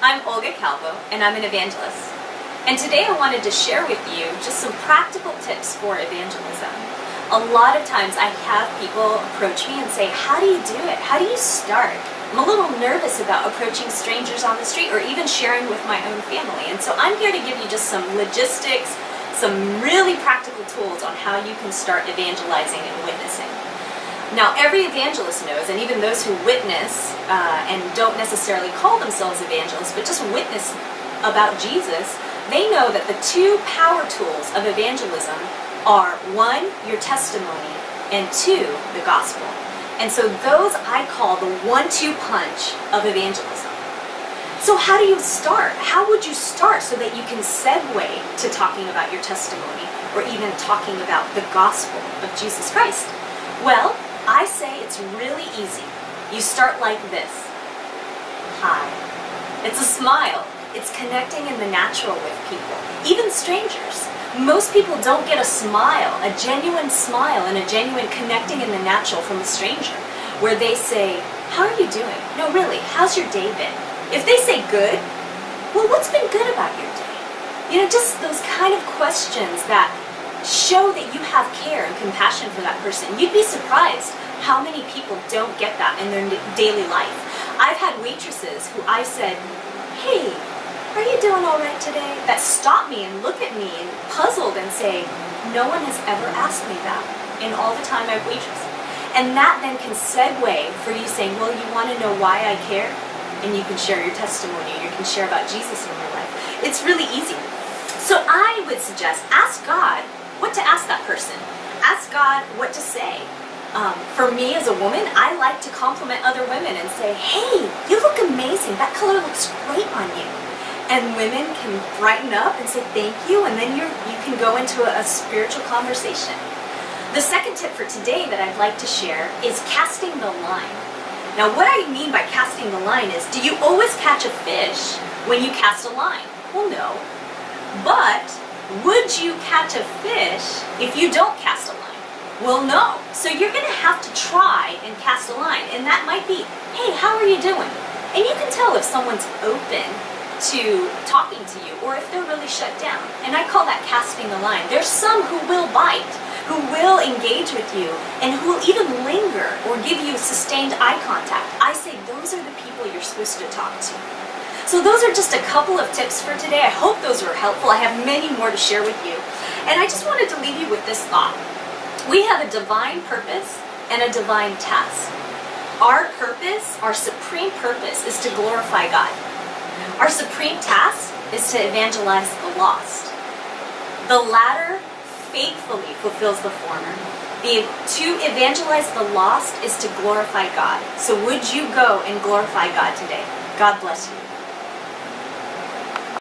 I'm Olga Calvo, and I'm an evangelist. And today I wanted to share with you just some practical tips for evangelism. A lot of times I have people approach me and say, how do you do it? How do you start? I'm a little nervous about approaching strangers on the street or even sharing with my own family. And so I'm here to give you just some logistics, some really practical tools on how you can start evangelizing and witnessing. Now, every evangelist knows, and even those who witness and don't necessarily call themselves evangelists, but just witness about Jesus, they know that the two power tools of evangelism are, one, your testimony, and two, the gospel. And so those I call the 1-2 punch of evangelism. So how do you start? How would you start so that you can segue to talking about your testimony or even talking about the gospel of Jesus Christ? Well, I say it's really easy. You start like this. Hi. It's a smile. It's connecting in the natural with people, even strangers. Most people don't get a smile, a genuine smile and a genuine connecting in the natural from a stranger, where they say, how are you doing? No, really, how's your day been? If they say good, well, what's been good about your day? You know, just those kind of questions that show that you have care and compassion for that person. You'd be surprised how many people don't get that in their daily life. I've had waitresses who I've said, hey, are you doing all right today? That stop me and look at me and puzzled and say, no one has ever asked me that in all the time I've waitressed. And that then can segue for you saying, well, you want to know why I care? And you can share your testimony, you can share about Jesus in your life. It's really easy. So I would suggest, ask God what to ask that person. Ask God what to say. For me as a woman, I like to compliment other women and say, hey, you look amazing. That color looks great on you. And women can brighten up and say thank you, and then you can go into a spiritual conversation. The second tip for today that I'd like to share is casting the line. Now what I mean by casting the line is, do you always catch a fish when you cast a line? Well, no. But would you catch a fish if you don't cast a line? Well, no. So you're going to have to try and cast a line. And that might be, hey, how are you doing? And you can tell if someone's open to talking to you or if they're really shut down. And I call that casting the line. There's some who will bite, who will engage with you, and who will even linger or give you sustained eye contact. I say those are the people you're supposed to talk to. So those are just a couple of tips for today. I hope those were helpful. I have many more to share with you. And I just wanted to leave you with this thought. We have a divine purpose and a divine task. Our purpose, our supreme purpose, is to glorify God. Our supreme task is to evangelize the lost. The latter faithfully fulfills the former. To evangelize the lost is to glorify God. So would you go and glorify God today? God bless you.